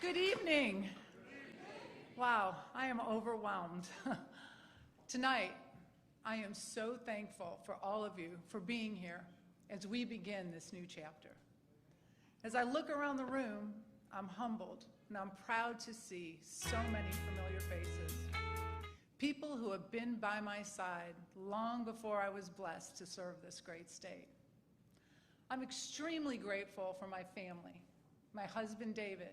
Good evening. Wow, I am overwhelmed. Tonight, I am so thankful for all of you for being here as we begin this new chapter. As I look around the room, I'm humbled and I'm proud to see so many familiar faces. People who have been by my side long before I was blessed to serve this great state. I'm extremely grateful for my family, my husband David,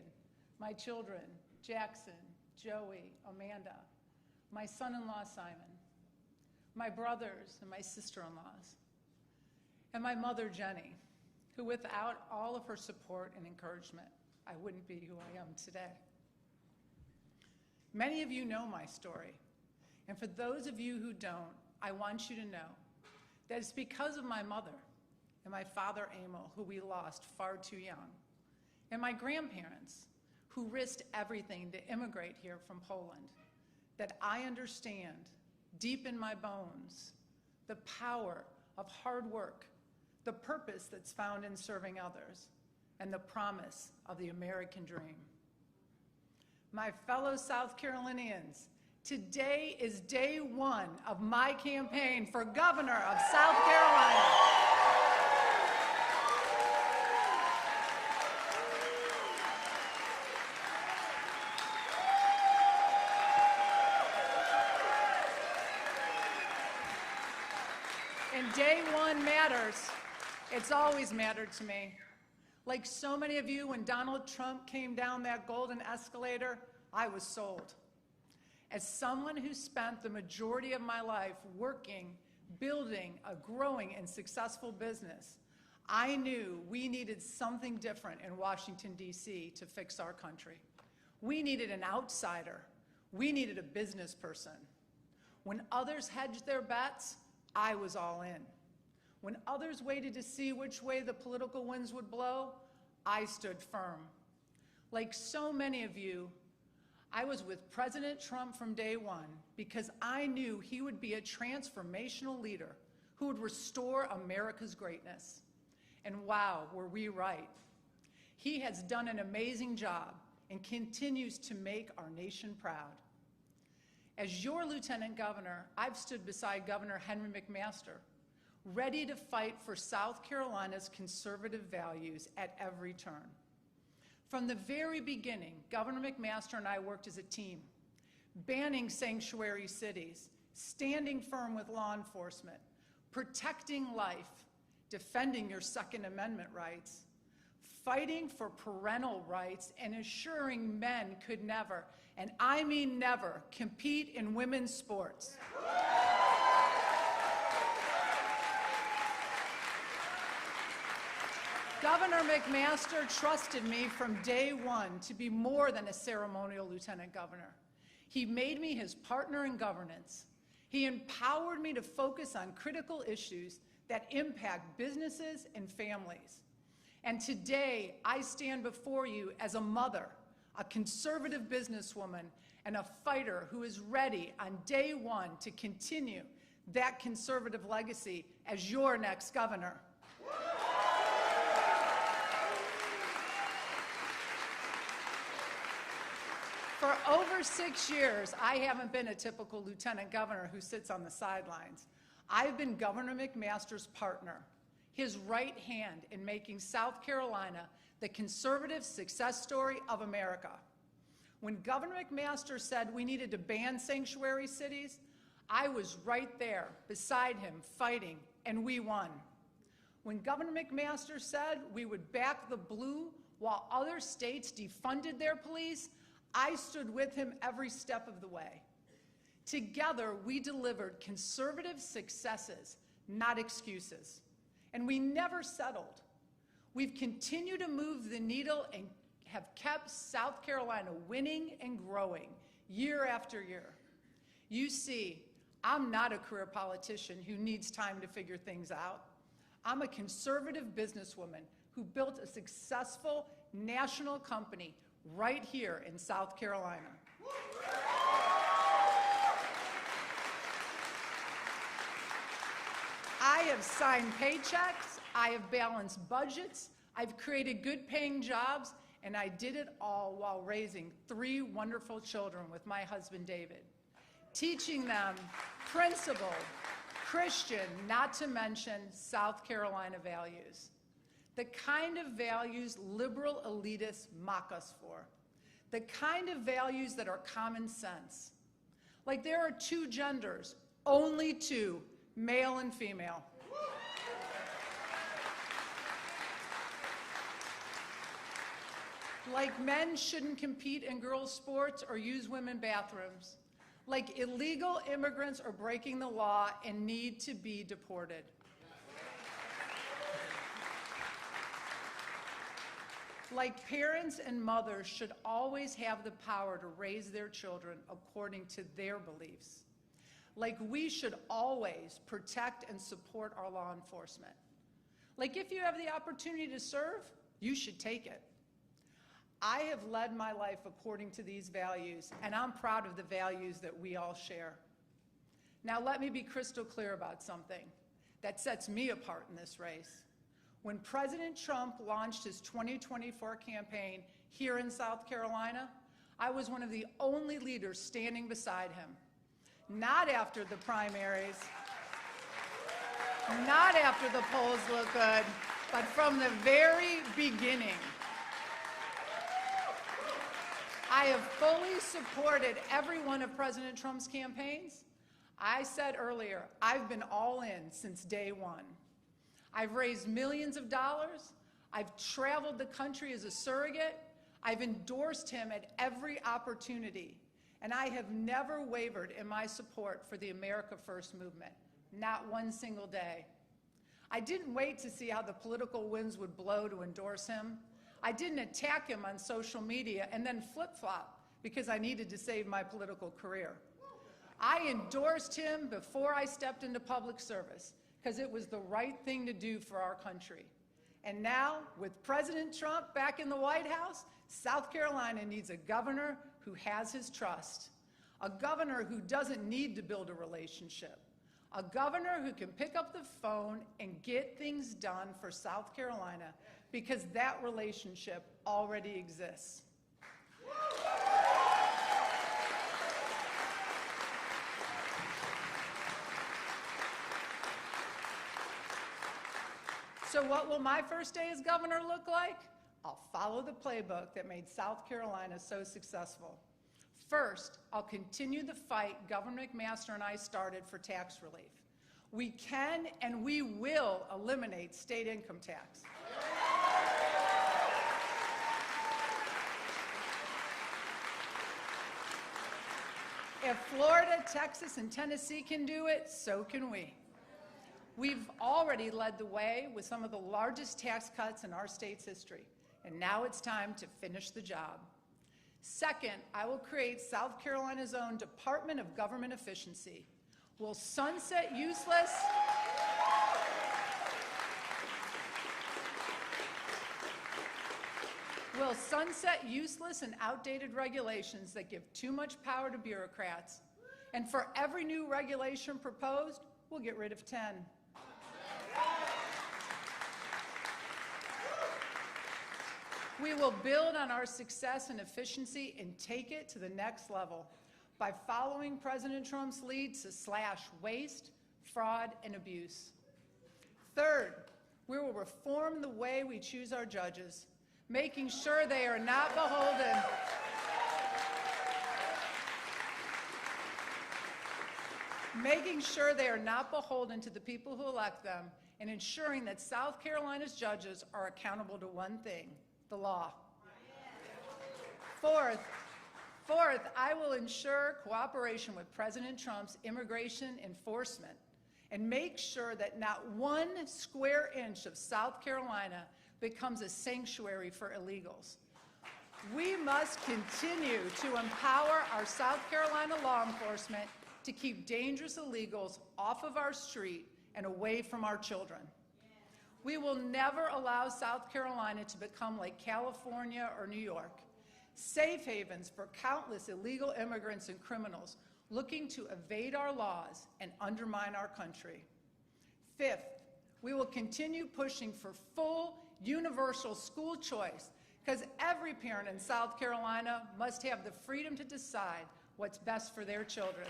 my children, Jackson, Joey, Amanda, my son-in-law Simon, my brothers and my sister-in-laws, and my mother Jenny, who without all of her support and encouragement, I wouldn't be who I am today. Many of you know my story, and for those of you who don't, I want you to know that it's because of my mother and my father Emil, who we lost far too young, and my grandparents, who risked everything to immigrate here from Poland, that I understand deep in my bones the power of hard work, the purpose that's found in serving others, and the promise of the American dream. My fellow South Carolinians, today is day one of my campaign for governor of South Carolina. And day one matters. It's always mattered to me. Like so many of you, when Donald Trump came down that golden escalator, I was sold. As someone who spent the majority of my life working, building a growing and successful business, I knew we needed something different in Washington, D.C. to fix our country. We needed an outsider. We needed a business person. When others hedged their bets, I was all in. When others waited to see which way the political winds would blow, I stood firm. Like so many of you, I was with President Trump from day one because I knew he would be a transformational leader who would restore America's greatness. And wow, were we right. He has done an amazing job and continues to make our nation proud. As your Lieutenant Governor, I've stood beside Governor Henry McMaster, ready to fight for South Carolina's conservative values at every turn. From the very beginning, Governor McMaster and I worked as a team, banning sanctuary cities, standing firm with law enforcement, protecting life, defending your Second Amendment rights, fighting for parental rights, and assuring men could never, and I mean never, compete in women's sports. Governor McMaster trusted me from day one to be more than a ceremonial lieutenant governor. He made me his partner in governance. He empowered me to focus on critical issues that impact businesses and families. And today, I stand before you as a mother, a conservative businesswoman, and a fighter who is ready on day one to continue that conservative legacy as your next governor. For over 6 years, I haven't been a typical lieutenant governor who sits on the sidelines. I've been Governor McMaster's partner, his right hand in making South Carolina the conservative success story of America. When Governor McMaster said we needed to ban sanctuary cities, I was right there beside him fighting, and we won. When Governor McMaster said we would back the blue while other states defunded their police, I stood with him every step of the way. Together, we delivered conservative successes, not excuses. And we never settled. We've continued to move the needle and have kept South Carolina winning and growing year after year. You see, I'm not a career politician who needs time to figure things out. I'm a conservative businesswoman who built a successful national company right here in South Carolina. I have signed paychecks, I have balanced budgets, I've created good-paying jobs, and I did it all while raising 3 wonderful children with my husband, David, teaching them principled, Christian, not to mention South Carolina values. The kind of values liberal elitists mock us for. The kind of values that are common sense. Like there are 2 genders, only 2, male and female. Like men shouldn't compete in girls' sports or use women's bathrooms. Like illegal immigrants are breaking the law and need to be deported. Like parents and mothers should always have the power to raise their children according to their beliefs. Like we should always protect and support our law enforcement. Like if you have the opportunity to serve, you should take it. I have led my life according to these values, and I'm proud of the values that we all share. Now let me be crystal clear about something that sets me apart in this race. When President Trump launched his 2024 campaign here in South Carolina, I was one of the only leaders standing beside him. Not after the primaries, not after the polls look good, but from the very beginning. I have fully supported every one of President Trump's campaigns. I said earlier, I've been all in since day one. I've raised millions of dollars. I've traveled the country as a surrogate. I've endorsed him at every opportunity. And I have never wavered in my support for the America First movement, not one single day. I didn't wait to see how the political winds would blow to endorse him. I didn't attack him on social media and then flip-flop because I needed to save my political career. I endorsed him before I stepped into public service because it was the right thing to do for our country. And now, with President Trump back in the White House, South Carolina needs a governor who has his trust, a governor who doesn't need to build a relationship, a governor who can pick up the phone and get things done for South Carolina because that relationship already exists. So what will my first day as governor look like? I'll follow the playbook that made South Carolina so successful. First, I'll continue the fight Governor McMaster and I started for tax relief. We can and we will eliminate state income tax. If Florida, Texas, and Tennessee can do it, so can we. We've already led the way with some of the largest tax cuts in our state's history, and now it's time to finish the job. Second, I will create South Carolina's own Department of Government Efficiency. We'll sunset useless and outdated regulations that give too much power to bureaucrats. And for every new regulation proposed, we'll get rid of 10. We will build on our success and efficiency and take it to the next level by following President Trump's lead to slash waste, fraud, and abuse. Third, we will reform the way we choose our judges, making sure they are not beholden to the people who elect them, and ensuring that South Carolina's judges are accountable to one thing: the law. Fourth, I will ensure cooperation with President Trump's immigration enforcement and make sure that not 1 square inch of South Carolina becomes a sanctuary for illegals. We must continue to empower our South Carolina law enforcement to keep dangerous illegals off of our street and away from our children. We will never allow South Carolina to become like California or New York, safe havens for countless illegal immigrants and criminals looking to evade our laws and undermine our country. Fifth, we will continue pushing for full universal school choice, because every parent in South Carolina must have the freedom to decide what's best for their children.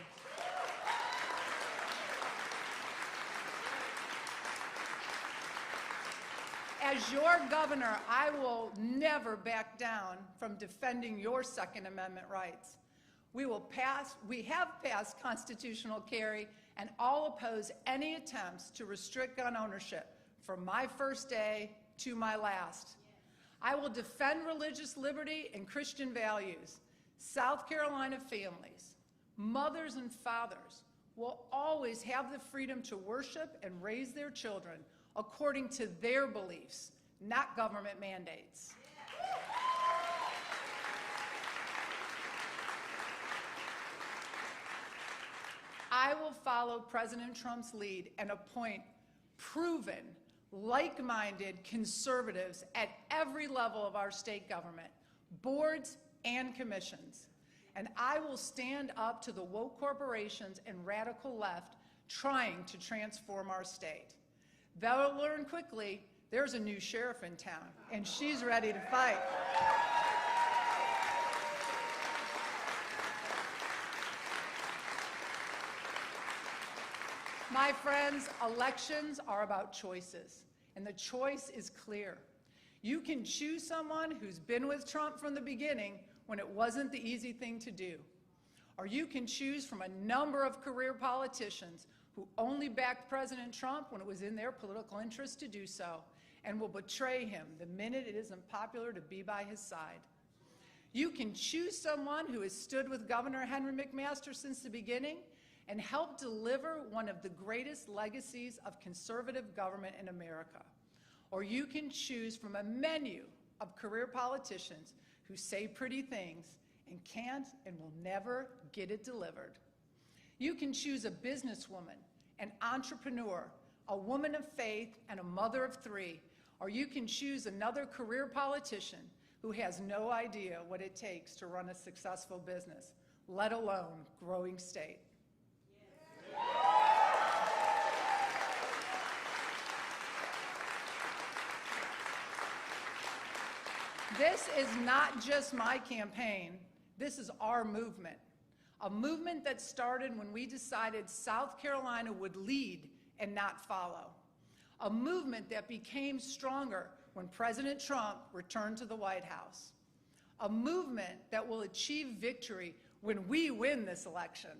As your governor, I will never back down from defending your Second Amendment rights. We have passed constitutional carry, and I'll oppose any attempts to restrict gun ownership from my first day to my last. I will defend religious liberty and Christian values. South Carolina families, mothers and fathers, will always have the freedom to worship and raise their children according to their beliefs, not government mandates. I will follow President Trump's lead and appoint proven, like-minded conservatives at every level of our state government, boards and commissions. And I will stand up to the woke corporations and radical left trying to transform our state. They'll learn quickly there's a new sheriff in town, and she's ready to fight. My friends, elections are about choices, and the choice is clear. You can choose someone who's been with Trump from the beginning when it wasn't the easy thing to do. Or you can choose from a number of career politicians who only backed President Trump when it was in their political interest to do so, and will betray him the minute it isn't popular to be by his side. You can choose someone who has stood with Governor Henry McMaster since the beginning and helped deliver one of the greatest legacies of conservative government in America. Or you can choose from a menu of career politicians who say pretty things and can't and will never get it delivered. You can choose a businesswoman, an entrepreneur, a woman of faith, and a mother of three. Or you can choose another career politician who has no idea what it takes to run a successful business, let alone growing state. This is not just my campaign, this is our movement. A movement that started when we decided South Carolina would lead and not follow. A movement that became stronger when President Trump returned to the White House. A movement that will achieve victory when we win this election.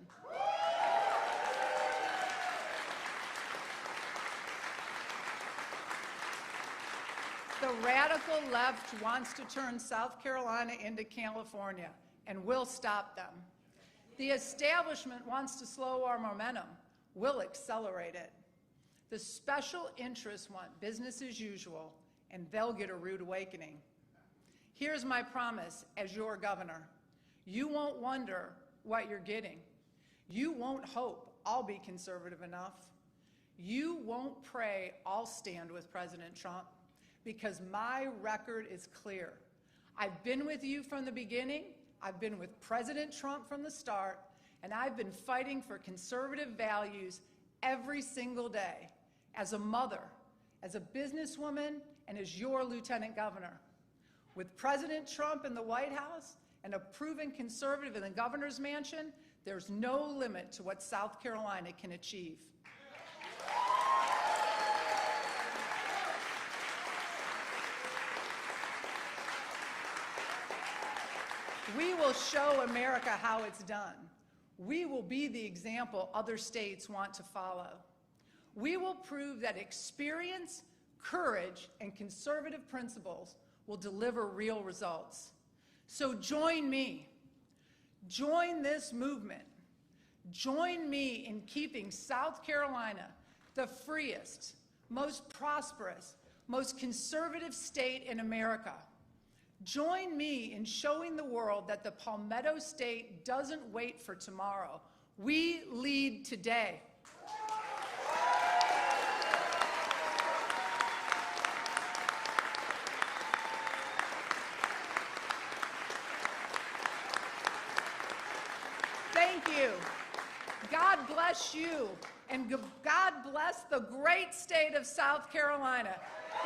The radical left wants to turn South Carolina into California, and we'll stop them. The establishment wants to slow our momentum. We'll accelerate it. The special interests want business as usual, and they'll get a rude awakening. Here's my promise as your governor. You won't wonder what you're getting. You won't hope I'll be conservative enough. You won't pray I'll stand with President Trump, because my record is clear. I've been with you from the beginning, I've been with President Trump from the start, and I've been fighting for conservative values every single day, as a mother, as a businesswoman, and as your lieutenant governor. With President Trump in the White House and a proven conservative in the governor's mansion, there's no limit to what South Carolina can achieve. We will show America how it's done. We will be the example other states want to follow. We will prove that experience, courage, and conservative principles will deliver real results. So join me. Join this movement. Join me in keeping South Carolina the freest, most prosperous, most conservative state in America. Join me in showing the world that the Palmetto State doesn't wait for tomorrow. We lead today. Thank you. God bless you, and God bless the great state of South Carolina.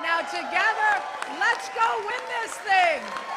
Now together, let's go win this thing.